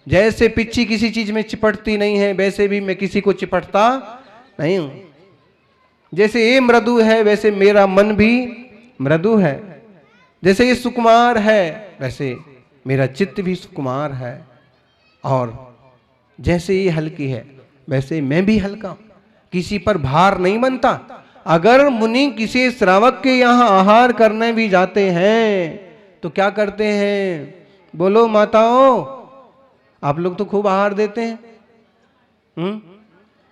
जैसे पिच्ची किसी चीज में चिपटती नहीं है, वैसे भी मैं किसी को चिपटता नहीं हूं। जैसे ये मृदु है, वैसे मेरा मन भी मृदु है। जैसे ये सुकुमार है, वैसे मेरा चित्त भी सुकुमार है। और जैसे ये हल्की है, वैसे मैं भी हल्का हूं। किसी पर भार नहीं बनता। अगर मुनि किसी श्रावक के यहां आहार करने भी जाते हैं तो क्या करते हैं? बोलो माताओं, आप लोग तो खूब आहार देते हैं।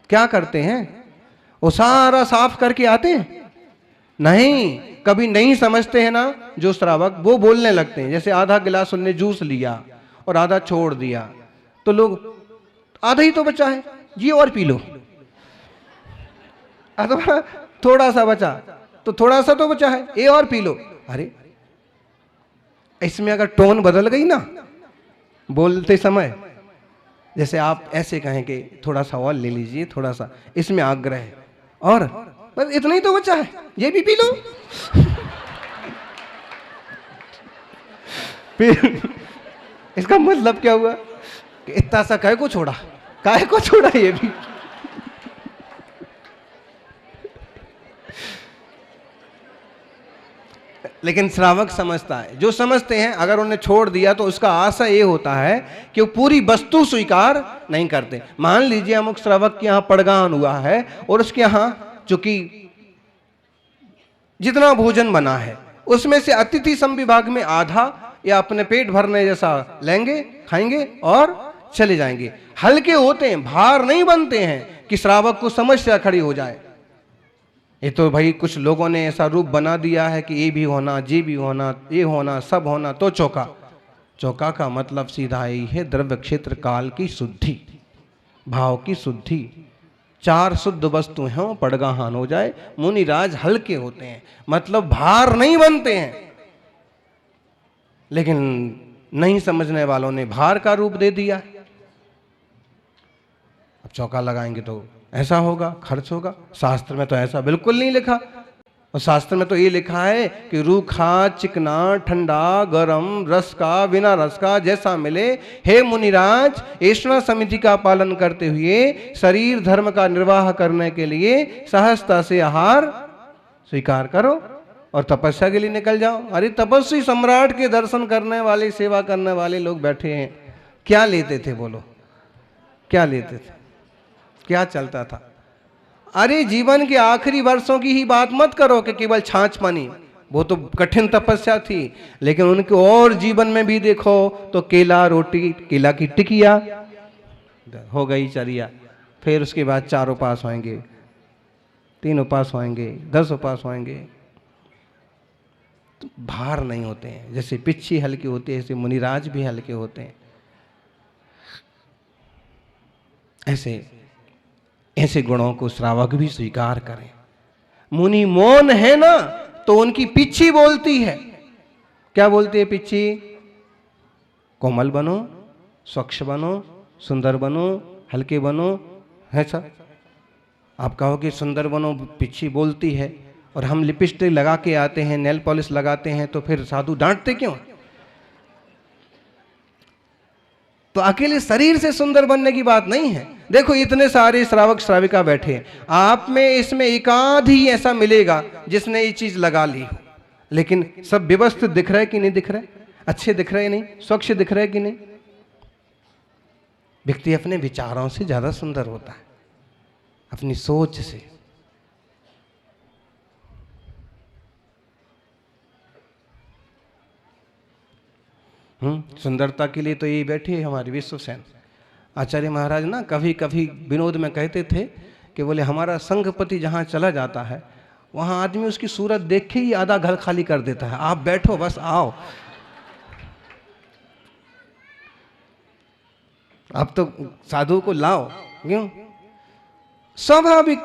क्या करते हैं? वो सारा साफ करके आते हैं? नहीं, कभी नहीं समझते हैं ना जो श्रावक, वो बोलने लगते हैं। जैसे आधा गिलास उनने जूस लिया और आधा छोड़ दिया, तो लोग आधा ही तो बचा है जी, और पी लो। अथवा थोड़ा सा बचा तो थोड़ा सा तो बचा है, ये और पी लो। अरे इसमें अगर टोन बदल गई ना बोलते समय, जैसे आप ऐसे कहें कि थोड़ा सा और ले लीजिए, थोड़ा सा, इसमें आग्रह है, और बस इतना ही तो बचा है, ये भी पी लो। फिर इसका मतलब क्या हुआ कि इतना सा काहे को छोड़ा, काहे को छोड़ा ये भी। लेकिन श्रावक समझता है। जो समझते हैं अगर उन्हें छोड़ दिया तो उसका आशा ये होता है कि वो पूरी वस्तु स्वीकार नहीं करते। मान लीजिए अमुक श्रावक के यहाँ पड़गान हुआ है और उसके यहाँ चूंकि जितना भोजन बना है उसमें से अतिथि समविभाग में आधा या अपने पेट भरने जैसा लेंगे, खाएंगे और चले जाएंगे। हल्के होते हैं, भार नहीं बनते हैं कि श्रावक को समस्या खड़ी हो जाए। ये तो भाई कुछ लोगों ने ऐसा रूप बना दिया है कि ये भी होना, जी भी होना, ये होना, सब होना तो चौका। चौका का मतलब सीधा यही है, द्रव्य क्षेत्र काल की शुद्धि, भाव की शुद्धि। चार शुद्ध वस्तु हैं, पड़गाहान हो जाए। मुनिराज हल्के होते हैं, मतलब भार नहीं बनते हैं। लेकिन नहीं समझने वालों ने भार का रूप दे दिया। अब चौका लगाएंगे तो ऐसा होगा, खर्च होगा। शास्त्र में तो ऐसा बिल्कुल नहीं लिखा। और शास्त्र में तो ये लिखा है कि रूखा, चिकना, ठंडा, गरम, रस का, बिना रस का, जैसा मिले। हे मुनिराज, ऐष्णा समिति का पालन करते हुए शरीर धर्म का निर्वाह करने के लिए सहजता से आहार स्वीकार करो और तपस्या के लिए निकल जाओ। अरे तपस्वी सम्राट के दर्शन करने वाले, सेवा करने वाले लोग बैठे हैं, क्या लेते थे बोलो? क्या लेते थे? क्या चलता था? अरे जीवन के आखिरी वर्षों की ही बात मत करो कि केवल छाछ पानी, वो तो कठिन तपस्या थी। लेकिन उनके और जीवन में भी देखो तो केला, रोटी, केला की टिकिया हो गई चर्या। फिर उसके बाद 4 उपास होंगे, 3 उपास होंगे, 10 उपास होंगे। तो भार नहीं होते हैं। जैसे पिच्छी हल्की होती है, ऐसे मुनिराज भी हल्के होते हैं। ऐसे गुणों को श्रावक भी स्वीकार करें। मुनि मौन है ना तो उनकी पिच्छी बोलती है। क्या बोलती है पिच्छी? कोमल बनो, स्वच्छ बनो, सुंदर बनो, हल्के बनो। है सर, आप कहो कि सुंदर बनो, पिच्छी बोलती है। और हम लिपस्टिक लगा के आते हैं, नेल पॉलिश लगाते हैं, तो फिर साधु डांटते क्यों? तो अकेले शरीर से सुंदर बनने की बात नहीं है। देखो इतने सारे श्रावक श्राविका बैठे हैं, आप में इसमें एकाध ही ऐसा मिलेगा जिसने ये चीज लगा ली हो। लेकिन सब व्यवस्थित दिख रहा है कि नहीं दिख रहा है? अच्छे दिख रहे नहीं? स्वच्छ दिख रहे कि नहीं? व्यक्ति अपने विचारों से ज्यादा सुंदर होता है, अपनी सोच से। सुंदरता के लिए तो ये बैठे हमारे विश्वसेन आचार्य महाराज ना कभी कभी विनोद में कहते थे कि बोले हमारा संघपति जहाँ चला जाता है वहाँ आदमी उसकी सूरत देख के ही आधा घर खाली कर देता है। आप बैठो, बस आओ। अब तो साधु को लाओ, क्यों? स्वाभाविक।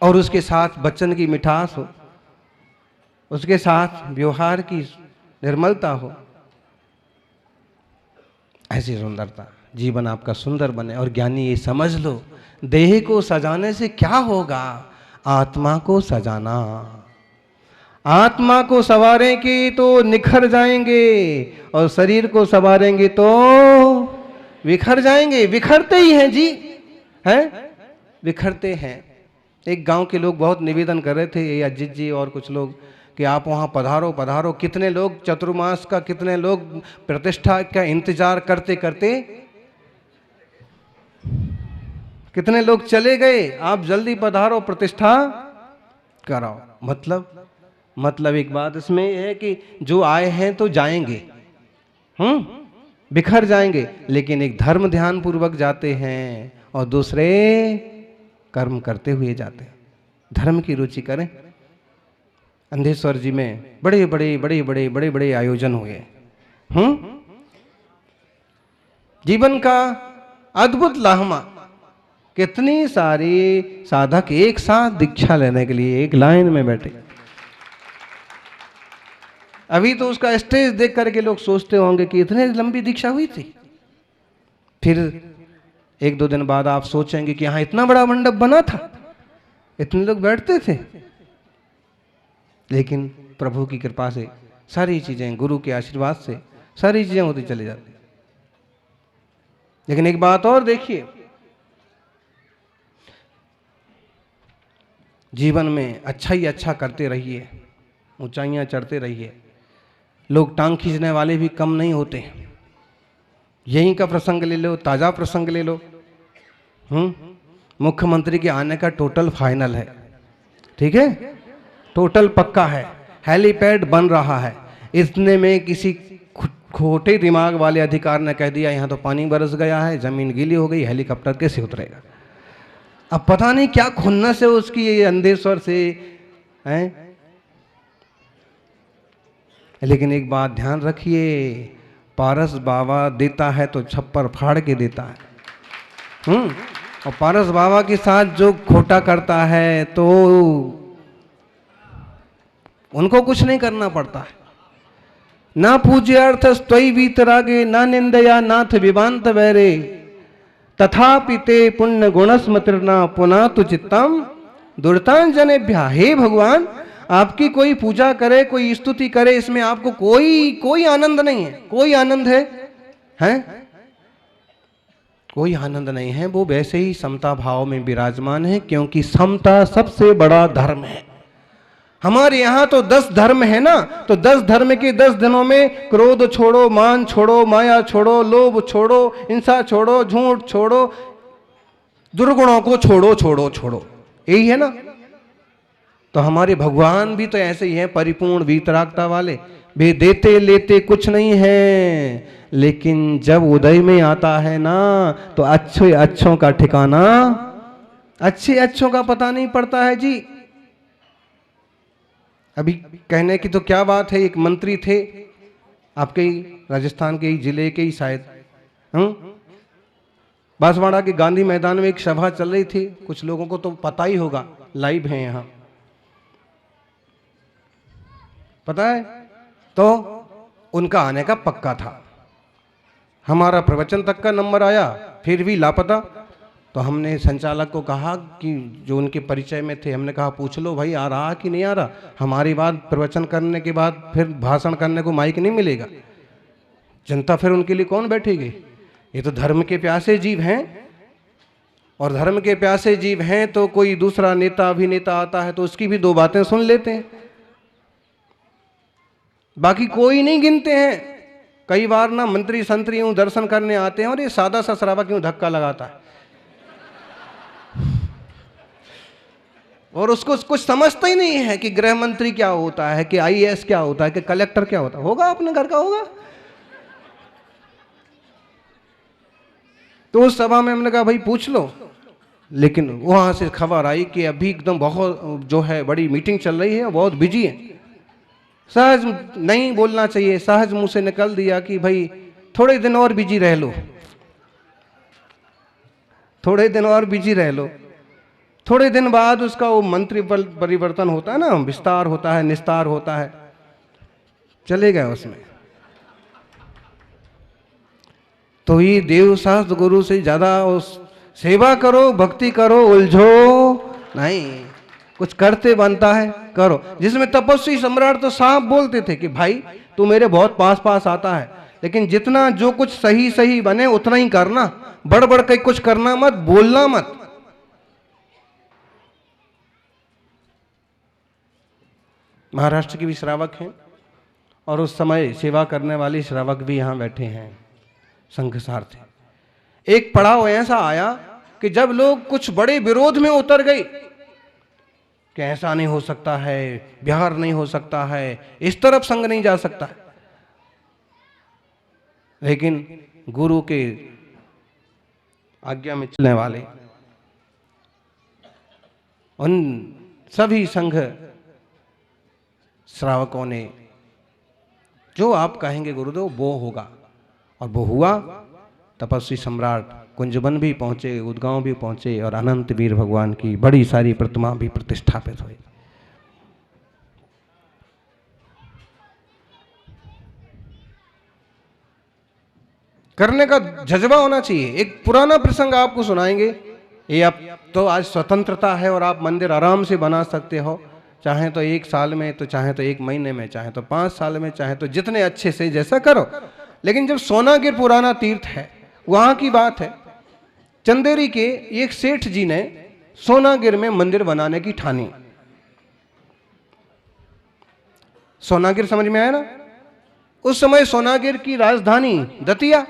और उसके साथ वचन की मिठास हो, उसके साथ व्यवहार की निर्मलता हो, ऐसी सुंदरता। जीवन आपका सुंदर बने। और ज्ञानी ये समझ लो, देह को सजाने से क्या होगा, आत्मा को सजाना। आत्मा को संवारेंगे तो निखर जाएंगे और शरीर को संवारेंगे तो बिखर जाएंगे। बिखरते ही हैं जी, हैं, बिखरते हैं। एक गांव के लोग बहुत निवेदन कर रहे थे, ये अजीत जी और कुछ लोग, कि आप वहाँ पधारो पधारो। कितने लोग चतुर्मास का, कितने लोग प्रतिष्ठा का इंतजार करते करते कितने लोग चले गए। आप जल्दी पधारो, प्रतिष्ठा कराओ। मतलब एक बात इसमें है कि जो आए हैं तो जाएंगे, बिखर जाएंगे, लेकिन एक धर्म ध्यान पूर्वक जाते हैं और दूसरे कर्म करते हुए जाते हैं। धर्म की रुचि करें। अंधेश्वर जी में बड़े बड़े आयोजन हुए। जीवन का अद्भुत लाहमा। कितनी सारी साधक एक साथ दीक्षा लेने के लिए एक लाइन में बैठे। अभी तो उसका स्टेज देख करके लोग सोचते होंगे कि इतने लंबी दीक्षा हुई थी। फिर एक दो दिन बाद आप सोचेंगे कि यहाँ इतना बड़ा मंडप बना था, इतने लोग बैठते थे। लेकिन प्रभु की कृपा से सारी चीजें, गुरु के आशीर्वाद से सारी चीजें होती चली जाती। लेकिन एक बात और देखिए, जीवन में अच्छा ही अच्छा करते रहिए, ऊंचाइयां चढ़ते रहिए। लोग टांग खींचने वाले भी कम नहीं होते। यहीं का प्रसंग ले लो, ताजा प्रसंग ले लो। मुख्यमंत्री के आने का टोटल फाइनल है, ठीक है, टोटल पक्का है। हेलीपैड बन रहा है। इतने में किसी खोटे दिमाग वाले अधिकार ने कह दिया यहाँ तो पानी बरस गया है, जमीन गीली हो गई, हेलीकॉप्टर कैसे उतरेगा। अब पता नहीं क्या खुन्नस है उसकी, ये अंधेश्वर से हैं। लेकिन एक बात ध्यान रखिए, पारस बाबा देता है तो छप्पर फाड़ के देता है। और पारस बाबा के साथ जो खोटा करता है तो उनको कुछ नहीं करना पड़ता है। ना पूज्यार्थ त्वयि वीतरागे ना निंदया नाथ विवांत वैरे तथापि ते पुण्य गुणस्मृतिर्ना पुनः तु चित्तम दुर्तान जनेभ्या। हे भगवान, आपकी कोई पूजा करे, कोई स्तुति करे, इसमें आपको कोई आनंद नहीं है। कोई आनंद है? कोई आनंद नहीं है। वो वैसे ही समता भाव में विराजमान है, क्योंकि समता सबसे बड़ा धर्म है। हमारे यहाँ तो 10 धर्म है ना, तो 10 धर्म के 10 दिनों में क्रोध छोड़ो, मान छोड़ो, माया छोड़ो, लोभ छोड़ो, हिंसा छोड़ो, झूठ छोड़ो, दुर्गुणों को छोड़ो छोड़ो छोड़ो, यही है ना। तो हमारे भगवान भी तो ऐसे ही हैं, परिपूर्ण वीतरागता वाले। वे देते लेते कुछ नहीं है, लेकिन जब उदय में आता है ना तो अच्छे अच्छों का ठिकाना, अच्छे अच्छों का पता नहीं पड़ता है जी। अभी कहने की तो क्या बात है, एक मंत्री थे आपके ही राजस्थान के ही जिले के ही शायद, बांसवाड़ा के गांधी मैदान में एक सभा चल रही थी। कुछ लोगों को तो पता ही होगा, लाइव है यहाँ, पता है। तो उनका आने का पक्का था। हमारा प्रवचन तक का नंबर आया, फिर भी लापता। तो हमने संचालक को कहा कि जो उनके परिचय में थे, हमने कहा पूछ लो भाई आ रहा कि नहीं आ रहा। हमारी बात प्रवचन करने के बाद फिर भाषण करने को माइक नहीं मिलेगा, जनता फिर उनके लिए कौन बैठेगी। ये तो धर्म के प्यासे जीव हैं, और धर्म के प्यासे जीव हैं तो कोई दूसरा नेता अभिनेता आता है तो उसकी भी 2 बातें सुन लेते हैं, बाकी कोई नहीं गिनते हैं। कई बार ना मंत्री संतरी यूं दर्शन करने आते हैं और ये सादा सा शराबा क्यों धक्का लगाता है, और उसको कुछ समझता ही नहीं है कि गृह मंत्री क्या होता है, कि आईएएस क्या होता है, कि कलेक्टर क्या होता है। होगा अपने घर का होगा। तो उस सभा में हमने कहा भाई पूछ लो, लेकिन वहां से खबर आई कि अभी एकदम बहुत जो है बड़ी मीटिंग चल रही है, बहुत बिजी है। सहज नहीं बोलना चाहिए, सहज मुंह से निकल दिया कि भाई थोड़े दिन और बिजी रह लो, थोड़े दिन और बिजी रह लो। थोड़े दिन बाद उसका वो मंत्री परिवर्तन होता है ना, विस्तार होता है, निस्तार होता है, चले गए उसमें। तो ये देव शास्त्र गुरु से ज्यादा उस सेवा करो, भक्ति करो, उलझो नहीं। कुछ करते बनता है करो। जिसमें तपस्वी सम्राट तो साफ बोलते थे कि भाई तू मेरे बहुत पास पास आता है, लेकिन जितना जो कुछ सही सही बने उतना ही करना, बढ़ बढ़ के कुछ करना मत, बोलना मत। महाराष्ट्र के भी श्रावक हैं और उस समय सेवा करने वाले श्रावक भी यहां बैठे हैं, संघसार थे। एक पड़ाव ऐसा आया कि जब लोग कुछ बड़े विरोध में उतर गए कि ऐसा नहीं हो सकता है, बिहार नहीं हो सकता है, इस तरफ संघ नहीं जा सकता है, लेकिन गुरु के आज्ञा में चलने वाले उन सभी संघ श्रावकों ने जो आप कहेंगे गुरुदेव वो होगा, और वो हुआ। तपस्वी सम्राट कुंजवन भी पहुंचे, उदगांव भी पहुंचे और अनंत वीर भगवान की बड़ी सारी प्रतिमा भी प्रतिष्ठापित हुई। करने का जज्बा होना चाहिए। एक पुराना प्रसंग आपको सुनाएंगे। ये आप तो आज स्वतंत्रता है और आप मंदिर आराम से बना सकते हो, चाहे तो 1 साल में, तो चाहे तो 1 महीने में, चाहे तो 5 साल में, चाहे तो जितने अच्छे से जैसा करो। लेकिन जब सोनागिर पुराना तीर्थ है, वहां की बात है, चंदेरी के एक सेठ जी ने सोनागिर में मंदिर बनाने की ठानी। सोनागिर समझ में आया ना? उस समय सोनागिर की राजधानी दतिया,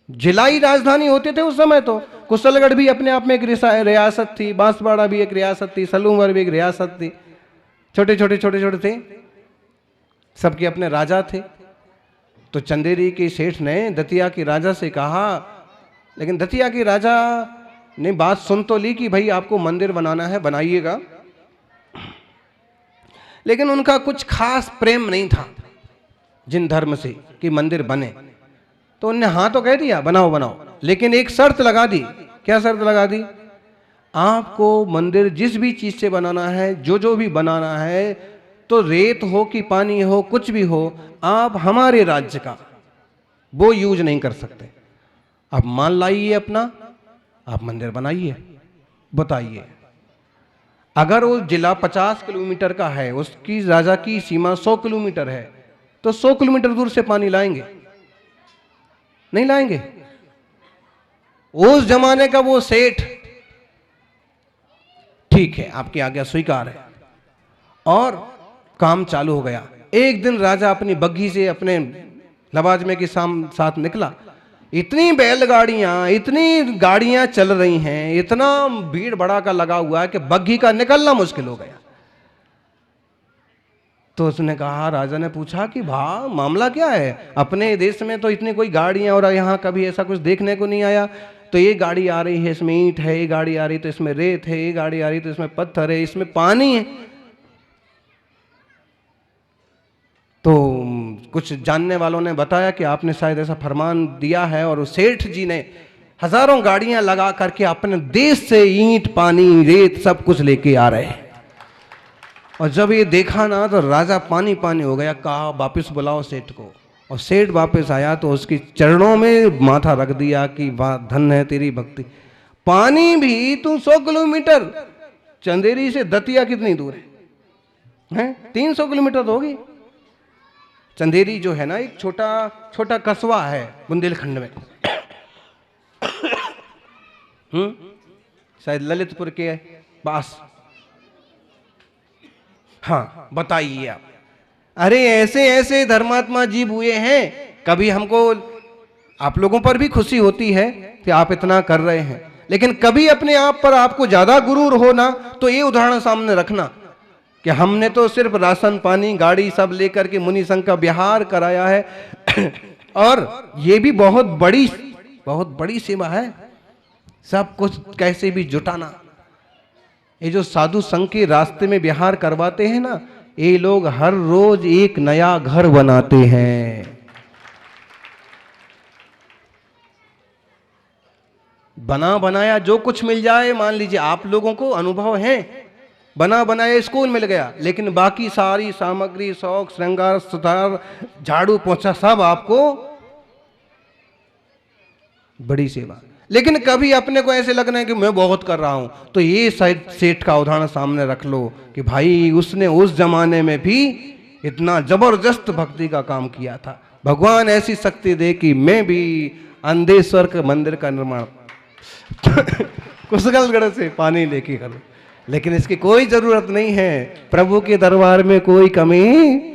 जिलाई राजधानी होते थे उस समय। तो कुशलगढ़ भी अपने आप में एक रियासत थी, बांसवाड़ा भी एक रियासत थी, सलूमर भी एक रियासत थी। छोटे छोटे थे, सबके अपने राजा थे। तो चंदेरी के सेठ ने दतिया के राजा से कहा, लेकिन दतिया के राजा ने बात सुन तो ली कि भाई आपको मंदिर बनाना है, बनाइएगा, लेकिन उनका कुछ खास प्रेम नहीं था जिन धर्म से कि मंदिर बने। तो उन्होंने हाँ तो कह दिया बनाओ बनाओ, लेकिन एक शर्त लगा दी। क्या शर्त लगा दी? आपको मंदिर जिस भी चीज से बनाना है, जो भी बनाना है, तो रेत हो कि पानी हो, कुछ भी हो, आप हमारे राज्य का वो यूज नहीं कर सकते। आप माल लाइए अपना, आप मंदिर बनाइए। बताइए, अगर वो जिला 50 किलोमीटर का है, उसकी राजा की सीमा 100 किलोमीटर है, तो 100 किलोमीटर दूर से पानी लाएंगे? नहीं लाएंगे। उस जमाने का वो सेठ, ठीक है आपकी आज्ञा स्वीकार है, और काम चालू हो गया। एक दिन राजा अपनी बग्घी से अपने लवाजमे के साथ निकला। इतनी बैलगाड़ियां, इतनी गाड़ियां चल रही हैं, इतना भीड़ भड़ाका लगा हुआ है कि बग्घी का निकलना मुश्किल हो गया। तो उसने कहा, राजा ने पूछा कि भा मामला क्या है? अपने देश में तो इतनी कोई गाड़ियां, और यहाँ कभी ऐसा कुछ देखने को नहीं आया। तो ये गाड़ी आ रही है, इसमें ईंट है, ये गाड़ी आ रही तो इसमें रेत है, ये गाड़ी आ रही तो इसमें पत्थर है, इसमें पानी है। तो कुछ जानने वालों ने बताया कि आपने शायद ऐसा फरमान दिया है, और उस सेठ जी ने हजारों गाड़ियां लगा करके अपने देश से ईंट, पानी, रेत सब कुछ लेके आ रहे हैं। और जब ये देखा ना तो राजा पानी पानी हो गया। कहा वापस बुलाओ सेठ को। और सेठ वापस आया तो उसकी चरणों में माथा रख दिया कि वाह धन्य है तेरी भक्ति। पानी भी तू 100 किलोमीटर, चंदेरी से दतिया कितनी दूर है? 300 किलोमीटर तो होगी। चंदेरी जो है ना, एक छोटा छोटा कस्बा है बुंदेलखंड में, शायद ललितपुर के पास। हाँ बताइए आप। अरे ऐसे ऐसे धर्मात्मा जीव हुए हैं। कभी हमको आप लोगों पर भी खुशी होती है कि आप इतना कर रहे हैं, लेकिन कभी अपने आप पर आपको ज्यादा गुरूर हो ना, तो ये उदाहरण सामने रखना कि हमने तो सिर्फ राशन पानी गाड़ी सब लेकर के मुनि संघ का विहार कराया है और ये भी बहुत बड़ी सेवा है। सब कुछ कैसे भी जुटाना। ये जो साधु संघ के रास्ते में विहार करवाते हैं ना, ये लोग हर रोज एक नया घर बनाते हैं। बना बनाया जो कुछ मिल जाए, मान लीजिए आप लोगों को अनुभव है, बना बनाया स्कूल मिल गया, लेकिन बाकी सारी सामग्री, शौक, श्रृंगार, सुधार, झाड़ू पोछा सब आपको, बड़ी सेवा। लेकिन कभी अपने को ऐसे लगना है कि मैं बहुत कर रहा हूं, तो ये सेठ का उदाहरण सामने रख लो कि भाई उसने उस जमाने में भी इतना जबरदस्त भक्ति का काम किया था। भगवान ऐसी शक्ति दे कि मैं भी अंधेश्वर के मंदिर का निर्माण कुशलगढ़ से पानी लेके करूं, लेकिन इसकी कोई जरूरत नहीं है। प्रभु के दरबार में कोई कमी।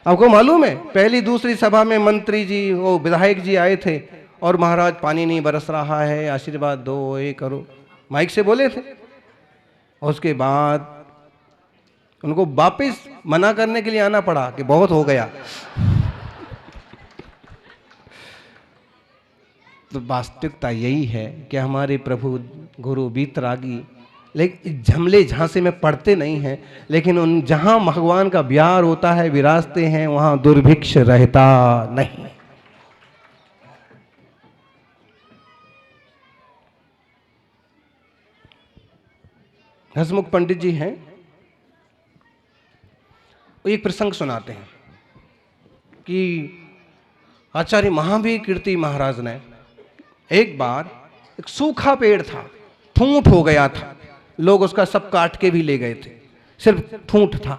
आपको मालूम है, पहली दूसरी सभा में मंत्री जी, वो विधायक जी आए थे और महाराज पानी नहीं बरस रहा है, आशीर्वाद दो, ये करो, माइक से बोले थे। उसके बाद उनको वापस मना करने के लिए आना पड़ा कि बहुत हो गया। तो वास्तविकता यही है कि हमारे प्रभु गुरु वीतरागी लेकिन झमले झांसे में पड़ते नहीं हैं, लेकिन उन जहां भगवान का प्यार होता है, विराजते हैं, वहां दुर्भिक्ष रहता नहीं। हसमुख पंडित जी हैं, वो एक प्रसंग सुनाते हैं कि आचार्य महावीर कीर्ति महाराज ने एक बार, एक सूखा पेड़ था, ठूंठ हो गया था, लोग उसका सब काट के भी ले गए थे, सिर्फ ठूंठ था।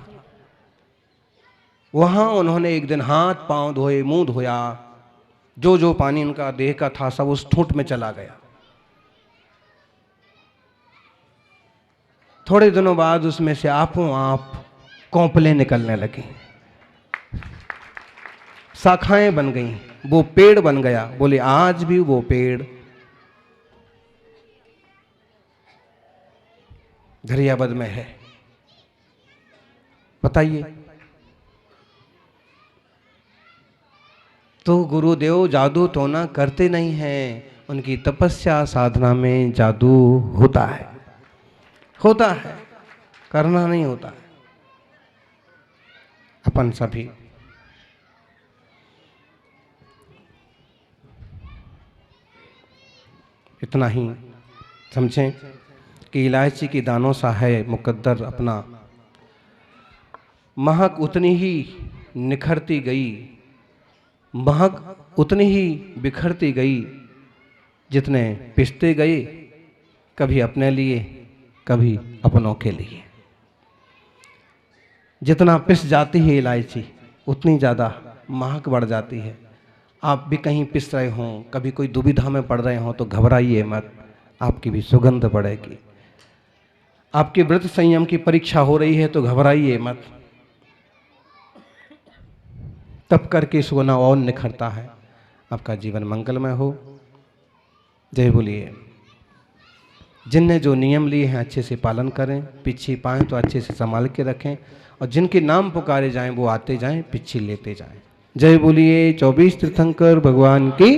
वहां उन्होंने एक दिन हाथ पांव धोए, मुंह धोया, जो जो पानी उनका देह का था सब उस ठूंठ में चला गया। थोड़े दिनों बाद उसमें से आपो आप कौंपलें निकलने लगी, शाखाएं बन गई, वो पेड़ बन गया। बोले आज भी वो पेड़ घरियाबद में है। बताइए, तो गुरुदेव जादू टोना करते नहीं हैं, उनकी तपस्या साधना में जादू होता है, होता है, करना नहीं होता है। अपन सभी इतना ही समझें कि इलायची की दानों सा है मुकद्दर अपना, महक उतनी ही निखरती गई, महक उतनी ही बिखरती गई जितने पिसते गए, कभी अपने लिए कभी अपनों के लिए। जितना पिस जाती है इलायची उतनी ज़्यादा महक बढ़ जाती है। आप भी कहीं पिस रहे हों, कभी कोई दुविधा में पड़ रहे हों, तो घबराइए मत, आपकी भी सुगंध बढ़ेगी। आपके व्रत संयम की परीक्षा हो रही है तो घबराइए मत, तब करके सोना और निखरता है। आपका जीवन मंगलमय हो। जय बोलिए। जिनने जो नियम लिए हैं अच्छे से पालन करें, पिच्छी पाएँ तो अच्छे से संभाल के रखें, और जिनके नाम पुकारे जाएं वो आते जाएं, पिच्छी लेते जाएं। जय बोलिए 24 तीर्थंकर भगवान की।